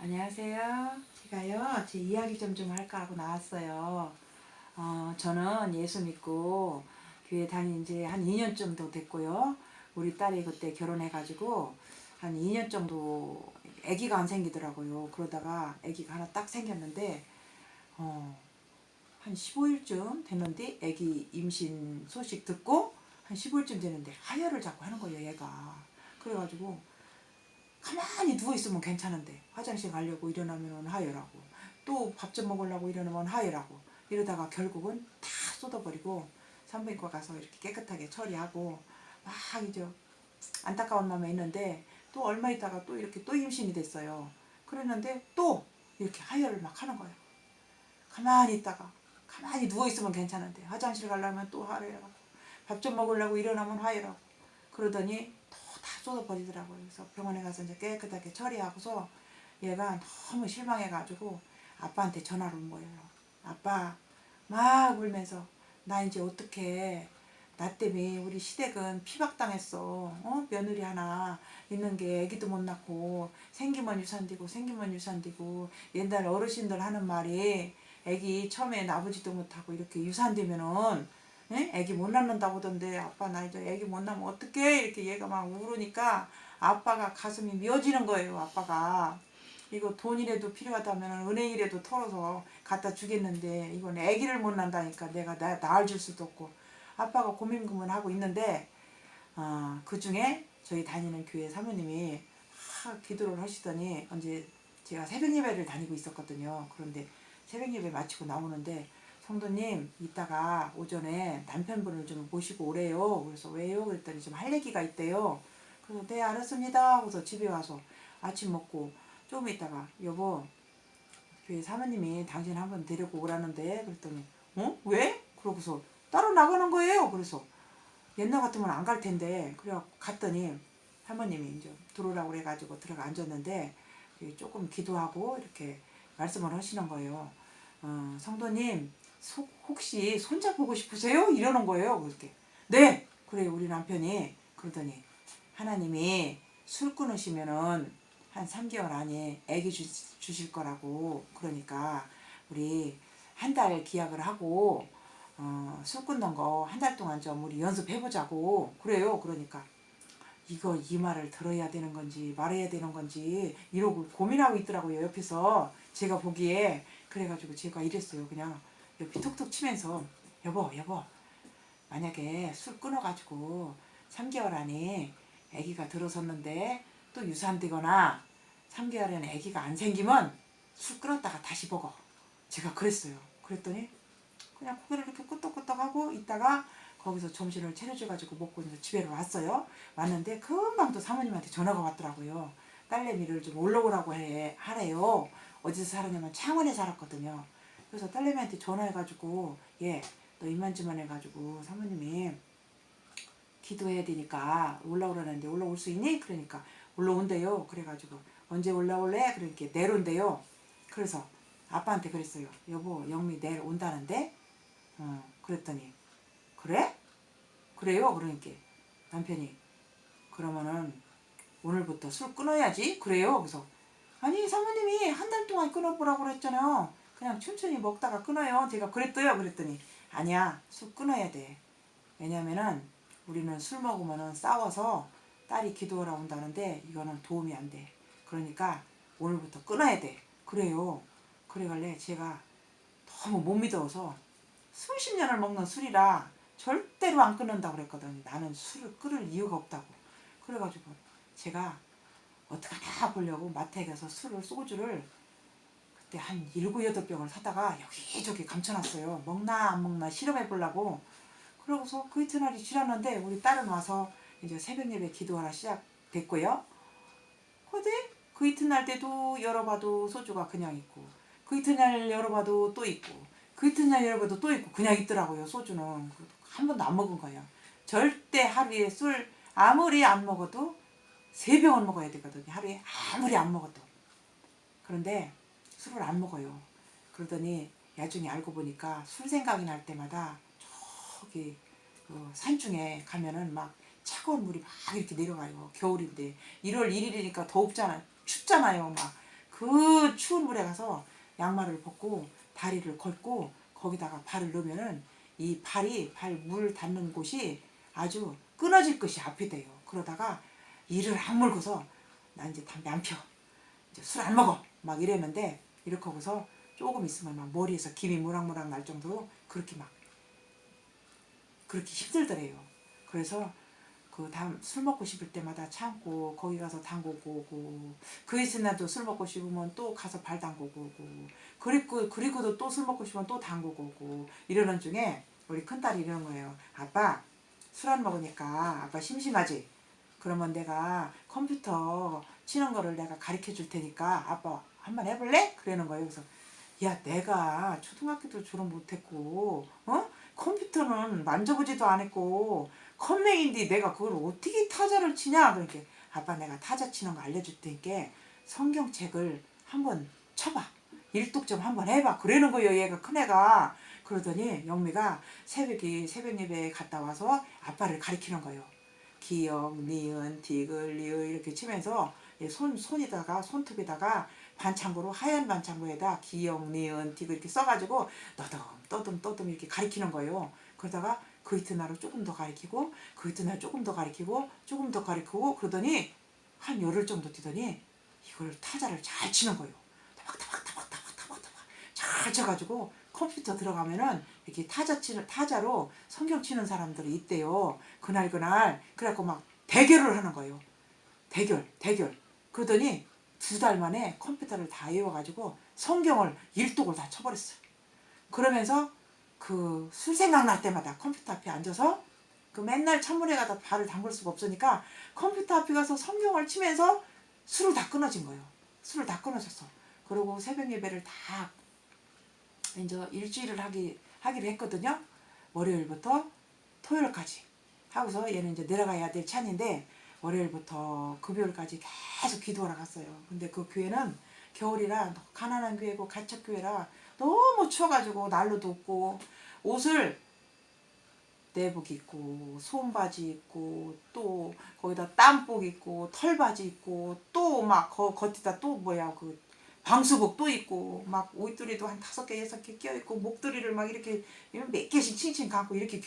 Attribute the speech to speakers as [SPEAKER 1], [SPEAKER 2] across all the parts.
[SPEAKER 1] 안녕하세요. 제가요, 제 이야기 좀 할까 하고 나왔어요. 저는 예수 믿고 교회 다닌 지 한 2년 정도 됐고요. 우리 딸이 그때 결혼해가지고 한 2년 정도 아기가 안 생기더라고요. 그러다가 아기가 하나 딱 생겼는데, 한 15일쯤 됐는데 아기 임신 소식 듣고 한 15일쯤 되는데 하혈을 자꾸 하는 거예요, 얘가. 그래가지고 가만히 누워있으면 괜찮은데 화장실 가려고 일어나면 하혈하고 또 밥 좀 먹으려고 일어나면 하혈하고 이러다가 결국은 다 쏟아버리고 산부인과 가서 이렇게 깨끗하게 처리하고 막 이제 안타까운 마음에 있는데 또 얼마 있다가 또 이렇게 또 임신이 됐어요. 그랬는데 또 이렇게 하혈을 막 하는 거예요. 가만히 있다가 가만히 누워있으면 괜찮은데 화장실 가려면 또 하혈하고 밥 좀 먹으려고 일어나면 하혈하고 그러더니 또 다 쏟아버리더라고요. 그래서 병원에 가서 이제 깨끗하게 처리하고서 얘가 너무 실망해가지고 아빠한테 전화를 온 거예요. 아빠, 막 울면서 나 이제 어떡해. 나 때문에 우리 시댁은 피박당했어. 며느리 하나 있는 게 애기도 못 낳고 생기면 유산되고 생기면 유산되고 옛날 어르신들 하는 말이 애기 처음엔 아버지도 못하고 이렇게 유산되면은 애기 못 낳는다고 하던데 아빠 나 이제 애기 못 낳으면 어떡해 이렇게 얘가 막 울으니까 아빠가 가슴이 미어지는 거예요. 아빠가 이거 돈이라도 필요하다면 은행이라도 털어서 갖다 주겠는데 이건 애기를 못 낳는다니까 내가 낳을 줄 수도 없고 아빠가 고민고민하고 있는데 그 중에 저희 다니는 교회 사모님이 기도를 하시더니 언제 제가 새벽 예배를 다니고 있었거든요. 그런데 새벽 예배 마치고 나오는데 성도님 이따가 오전에 남편분을 좀 모시고 오래요. 그래서 왜요? 그랬더니 좀 할 얘기가 있대요. 그래서 네 알았습니다 하고서 집에 와서 아침 먹고 조금 있다가 여보 교회 사모님이 당신 한번 데리고 오라는데 그랬더니 왜? 그러고서 따로 나가는 거예요. 그래서 옛날 같으면 안 갈 텐데 그래갖고 갔더니 사모님이 이제 들어오라고 그래가지고 들어가 앉았는데 조금 기도하고 이렇게 말씀을 하시는 거예요. 성도님 혹시 손자 보고 싶으세요? 이러는 거예요. 그렇게 네 그래 우리 남편이 그러더니 하나님이 술 끊으시면은 한 3개월 안에 아기 주실 거라고 그러니까 우리 한 달 기약을 하고 술 끊는 거 한 달 동안 좀 우리 연습해보자고 그래요. 그러니까 이거 이 말을 들어야 되는 건지 말해야 되는 건지 이러고 고민하고 있더라고요. 옆에서 제가 보기에 그래가지고 제가 이랬어요. 그냥 옆이 톡톡 치면서 여보 만약에 술 끊어가지고 3개월 안에 아기가 들어섰는데 또 유산되거나 3개월 안에 아기가 안 생기면 술 끊었다가 다시 먹어. 제가 그랬어요. 그랬더니 그냥 고개를 이렇게 끄덕끄덕하고 있다가 거기서 점심을 차려줘가지고 먹고 이제 집에로 왔어요. 왔는데 금방 또 사모님한테 전화가 왔더라고요. 딸내미를 좀 올라오라고 하래요. 어디서 살았냐면 창원에 살았거든요. 그래서 딸내미한테 전화해가지고 너 이만저만 해가지고 사모님이 기도해야 되니까 올라오라는데 올라올 수 있니? 그러니까 올라온대요. 그래가지고 언제 올라올래? 그러니까 내려온대요. 그래서 아빠한테 그랬어요. 여보 영미 내일 온다는데? 그랬더니 그래? 그래요? 그러니까 남편이 그러면은 오늘부터 술 끊어야지. 그래요? 그래서 아니 사모님이 한 달 동안 끊어보라고 그랬잖아요. 그냥 천천히 먹다가 끊어요. 제가 그랬어요. 그랬더니 아니야 술 끊어야 돼. 왜냐면은 우리는 술 먹으면은 싸워서 딸이 기도하러 온다는데 이거는 도움이 안 돼. 그러니까 오늘부터 끊어야 돼. 그래요. 그래갈래 제가 너무 못 믿어서 수십 년을 먹는 술이라 절대로 안 끊는다고 그랬거든요. 나는 술을 끊을 이유가 없다고. 그래가지고 제가 어떡하나 보려고 마트에 가서 소주를 그때 한 7, 8병을 사다가 여기저기 감춰놨어요. 먹나 안 먹나 실험해 보려고. 그러고서 그 이튿날이 지났는데 우리 딸은 와서 이제 새벽 예배 기도하라 시작됐고요. 근데 그 이튿날 때도 열어봐도 소주가 그냥 있고 그 이튿날 열어봐도 또 있고 그 이튿날 열어봐도 또 있고 그냥 있더라고요. 소주는 한 번도 안 먹은 거예요. 절대 하루에 술 아무리 안 먹어도 3병은 먹어야 되거든요. 하루에 아무리 안 먹어도. 그런데 술을 안 먹어요. 그러더니 나중에 알고 보니까 술 생각이 날 때마다 저기 그 산중에 가면은 막 차가운 물이 막 이렇게 내려가요. 겨울인데 1월 1일이니까 덥잖아. 춥잖아요. 막 그 추운 물에 가서 양말을 벗고 다리를 걸고 거기다가 발을 넣으면은 이 발이 발 물 닿는 곳이 아주 끊어질 것이 앞이 돼요. 그러다가 이를 악물고서 나 이제 담배 안 펴. 이제 술 안 먹어. 막 이랬는데 이렇게 하고서 조금 있으면 막 머리에서 김이 모락모락 날 정도로 그렇게 막 그렇게 힘들더래요. 그래서 그 다음 술 먹고 싶을 때마다 참고 거기 가서 담그고 오고 그 이튿날도 술 먹고 싶으면 또 가서 발 담그고 오고 그리고도 또 술 먹고 싶으면 또 담그고 오고 이러는 중에 우리 큰딸이 이러는 거예요. 아빠 술 안 먹으니까 아빠 심심하지? 그러면 내가 컴퓨터 치는 거를 내가 가르쳐 줄 테니까 아빠 한번 해볼래? 그러는 거예요. 그래서 야 내가 초등학교도 졸업 못했고 컴퓨터는 만져보지도 않았고 컴맹인데 내가 그걸 어떻게 타자를 치냐? 그러니까 아빠 내가 타자 치는 거 알려줄 테니까 성경책을 한번 쳐봐. 일독 좀 한번 해봐. 그러는 거예요. 얘가 큰애가. 그러더니 영미가 새벽 예배에 갔다 와서 아빠를 가리키는 거예요. 기역, 니은, 디귿, 리을 이렇게 치면서 손에다가 손톱에다가 반창고로 하얀 반창고에다 기역, 니은, 디귿 이렇게 써가지고 떠듬 이렇게 가리키는 거예요. 그러다가 그 이튿날은 조금 더 가리키고 그 이튿날 조금 더 가리키고 조금 더 가리키고 그러더니 한 열흘 정도 뛰더니 이걸 타자를 잘 치는 거예요. 타박타박 잘 쳐가지고 컴퓨터 들어가면은 이렇게 타자로 성경 치는 사람들이 있대요. 그날 그래갖고 막 대결을 하는 거예요. 대결. 그러더니 2달 만에 컴퓨터를 다 외워가지고 성경을 일독을 다 쳐버렸어요. 그러면서 그 술 생각날 때마다 컴퓨터 앞에 앉아서 그 맨날 찬물에 가다 발을 담글 수가 없으니까 컴퓨터 앞에 가서 성경을 치면서 술을 다 끊어진 거예요. 술을 다 끊어졌어. 그리고 새벽 예배를 다 이제 일주일을 하기로 했거든요. 월요일부터 토요일까지 하고서 얘는 이제 내려가야 될 찬인데 월요일부터 금요일까지 계속 기도하러 갔어요. 근데 그 교회는 겨울이라 가난한 교회고 가축교회라 너무 추워가지고 난로도 없고 옷을 내복 입고 손바지 입고 또 거기다 땀복 입고 털바지 입고 또 막 겉에다 또 뭐야 그 방수복 또 입고 막 옷들이도 한 5개 6개 껴있고 목도리를 막 이렇게 몇 개씩 칭칭 감고 이렇게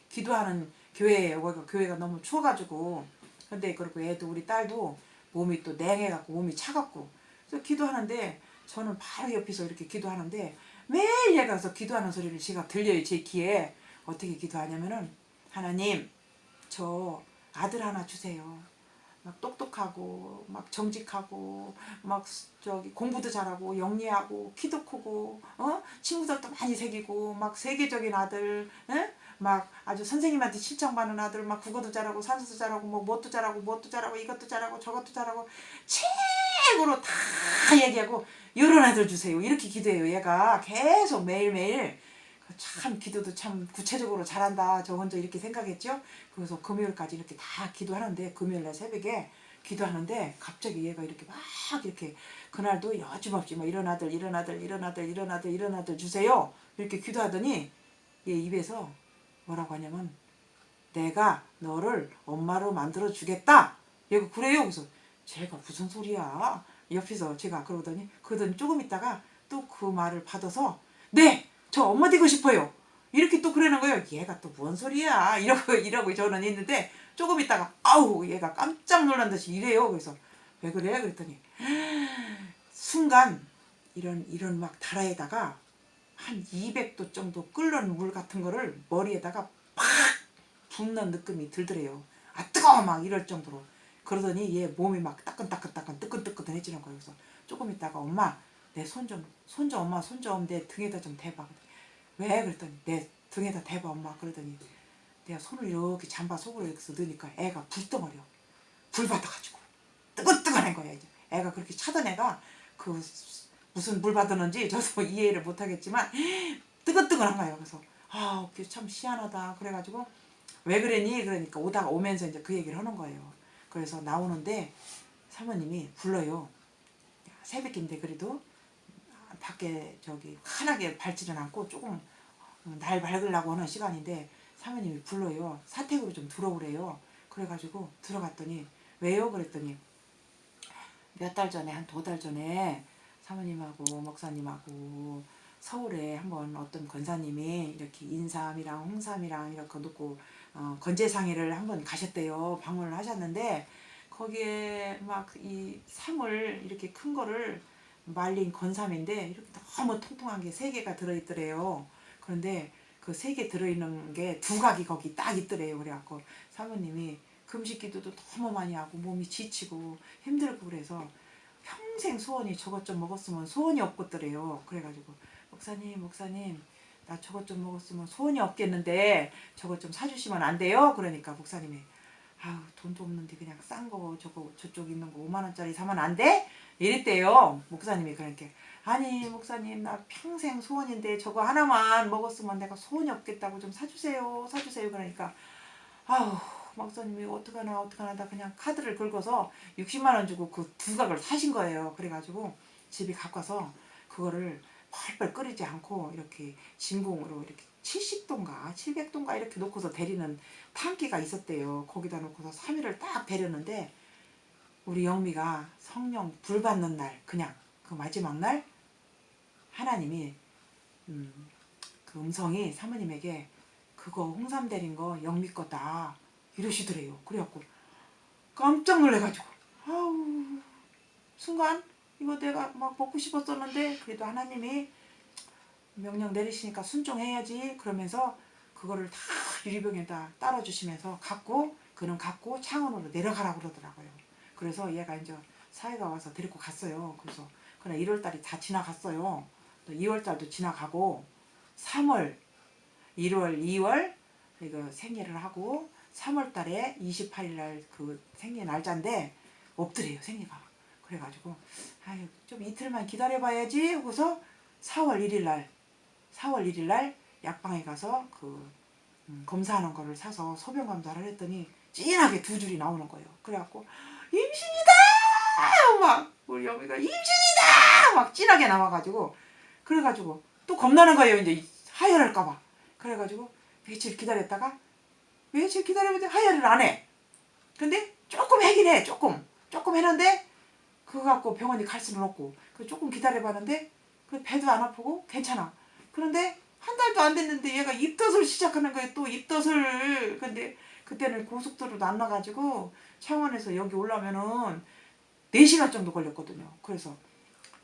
[SPEAKER 1] 기도하는 교회예요. 거기가 교회가 너무 추워가지고 근데 그렇고 애도 우리 딸도 몸이 또 냉해갖고 몸이 차갑고 그래서 기도하는데 저는 바로 옆에서 이렇게 기도하는데 매일 얘가 가서 기도하는 소리를 제가 들려요. 제 귀에 어떻게 기도하냐면은 하나님 저 아들 하나 주세요. 막 똑똑하고 막 정직하고 막 저기 공부도 잘하고 영리하고 키도 크고 친구들도 많이 사귀고 막 세계적인 아들 막 아주 선생님한테 칭찬받는 아들 막 국어도 잘하고 산수도 잘하고 뭐 뭣도 잘하고 이것도 잘하고 저것도 잘하고 최고로 다 얘기하고 이런 아들 주세요. 이렇게 기도해요. 얘가 계속 매일매일 참 기도도 참 구체적으로 잘한다. 저 혼자 이렇게 생각했죠. 그래서 금요일까지 이렇게 다 기도하는데 금요일날 새벽에 기도하는데 갑자기 얘가 이렇게 막 이렇게 그날도 여지없이 뭐 이런 아들 주세요. 이렇게 기도하더니 얘 입에서 뭐라고 하냐면 내가 너를 엄마로 만들어 주겠다. 얘가 그래요. 그래서 제가 무슨 소리야. 옆에서 제가 그러더니 조금 있다가 또 그 말을 받아서 네. 저 엄마 되고 싶어요. 이렇게 또 그러는 거예요. 얘가 또 뭔 소리야. 이러고 저는 있는데 조금 있다가 아우 얘가 깜짝 놀란 듯이 이래요. 그래서 왜 그래? 그랬더니 순간 이런 막 다라에다가 한 200도 정도 끓는 물 같은 거를 머리에다가 팍 붓는 느낌이 들더래요. 아 뜨거워 막 이럴 정도로. 그러더니 얘 몸이 막 뜨끈뜨끈해지는 거예요. 그래서 조금 있다가 엄마 내 손 좀 엄마 손 좀 내 등에다 좀 대봐. 왜? 그랬더니 내 등에다 대봐 엄마. 그러더니 내가 손을 이렇게 잠바 속으로 이렇게 넣으니까 애가 불덩어려. 불 받아가지고 뜨끈뜨끈한 거야. 이제 애가 그렇게 차던 애가 그 무슨 물 받았는지 저도 이해를 못하겠지만 뜨끈뜨끈한 거예요. 그래서 아 참 희한하다. 그래가지고 왜 그러니? 그러니까 오면서 이제 그 얘기를 하는 거예요. 그래서 나오는데 사모님이 불러요. 새벽인데 그래도 밖에 저기 환하게 밝지는 않고 조금 날 밝으려고 하는 시간인데 사모님이 불러요. 사택으로 좀 들어오래요. 그래가지고 들어갔더니 왜요? 그랬더니 몇 달 전에 한 2달 전에 사모님하고 목사님하고 서울에 한번 어떤 권사님이 이렇게 인삼이랑 홍삼이랑 이렇게 놓고 건제상회를 한번 가셨대요. 방문을 하셨는데 거기에 막 이 삼을 이렇게 큰 거를 말린 건삼인데 이렇게 너무 통통한 게 3개가 들어있더래요. 그런데 그 3개 들어있는 게 두각이 거기 딱 있더래요. 그래갖고 사모님이 금식 기도도 너무 많이 하고 몸이 지치고 힘들고 그래서 평생 소원이 저것 좀 먹었으면 소원이 없겠더래요. 그래가지고 목사님 나 저것 좀 먹었으면 소원이 없겠는데 저것 좀 사주시면 안 돼요? 그러니까 목사님이 아유 돈도 없는데 그냥 싼 거 저거 저쪽 있는 거 5만 원짜리 사면 안 돼? 이랬대요. 목사님이 그러니까 아니 목사님 나 평생 소원인데 저거 하나만 먹었으면 내가 소원이 없겠다고 좀 사주세요 그러니까 아우 목사님이 어떡하나 나 그냥 카드를 긁어서 60만 원 주고 그 두각을 사신 거예요. 그래가지고 집에 갖고 와서 그거를 펄펄 끓이지 않고 이렇게 진공으로 이렇게 70도인가 700도인가 이렇게 놓고서 데리는 판기가 있었대요. 거기다 놓고서 3일을 딱 데렸는데 우리 영미가 성령 불 받는 날 그냥 그 마지막 날 하나님이 그 음성이 사모님에게 그거 홍삼 데린 거 영미 거다 이러시더래요. 그래갖고 깜짝 놀래가지고 아우 순간 이거 내가 막 먹고 싶었었는데 그래도 하나님이 명령 내리시니까 순종해야지 그러면서 그거를 다 유리병에다 따라주시면서 그는 갖고 창원으로 내려가라고 그러더라고요. 그래서 얘가 이제 사회가 와서 데리고 갔어요. 그래서 그날 1월달이 다 지나갔어요. 또 2월달도 지나가고 3월, 1월, 2월 이거 생일을 하고 3월달에 28일 날 그 생일 날짜인데 없더래요 생리가. 그래가지고 아유 좀 이틀만 기다려봐야지 하고서 4월 1일 날 약방에 가서 그 검사하는 거를 사서 소변 검사를 했더니 진하게 2줄이 나오는 거예요. 그래갖고 임신이다 막 우리 여미가 임신이다 막 진하게 나와가지고 그래가지고 또 겁나는 거예요. 이제 하혈할까봐. 그래가지고 며칠 기다렸다가 며칠 기다리면 하혈을 안 해. 근데 조금 하긴 해. 조금 했는데 그거 갖고 병원에 갈 수는 없고 조금 기다려봤는데 그 배도 안 아프고 괜찮아. 그런데 한 달도 안 됐는데 얘가 입덧을 시작하는 거예요. 또 입덧을. 근데 그때는 고속도로도 안 나가지고 창원에서 여기 올라오면은 4시간 정도 걸렸거든요. 그래서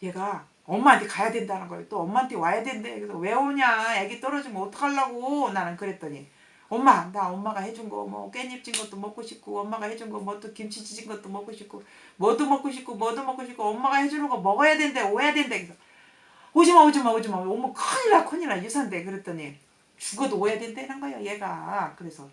[SPEAKER 1] 얘가 엄마한테 가야 된다는 거예요. 또 엄마한테 와야 된대. 그래서 왜 오냐 애기 떨어지면 어떡하려고 나는 그랬더니 엄마 나 엄마가 해준 거 뭐 깻잎 찐 것도 먹고 싶고 엄마가 해준 거 뭐 또 김치 찌진 것도 먹고 싶고 뭐도 먹고 싶고 엄마가 해주는 거 먹어야 된대 오야 된대. 그래서 오지마 오면 큰일 나 유산돼. 그랬더니 죽어도 오야 된다는 거야 얘가. 그래서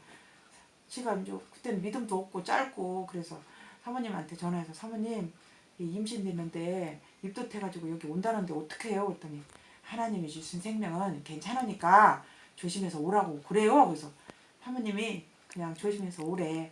[SPEAKER 1] 제가 이제 그때는 믿음도 없고 짧고 그래서 사모님한테 전화해서 사모님 임신됐는데 입덧해가지고 여기 온다는데 어떻게 해요? 그랬더니 하나님이 주신 생명은 괜찮으니까 조심해서 오라고 그래요. 그래서 사모님이 그냥 조심해서 오래.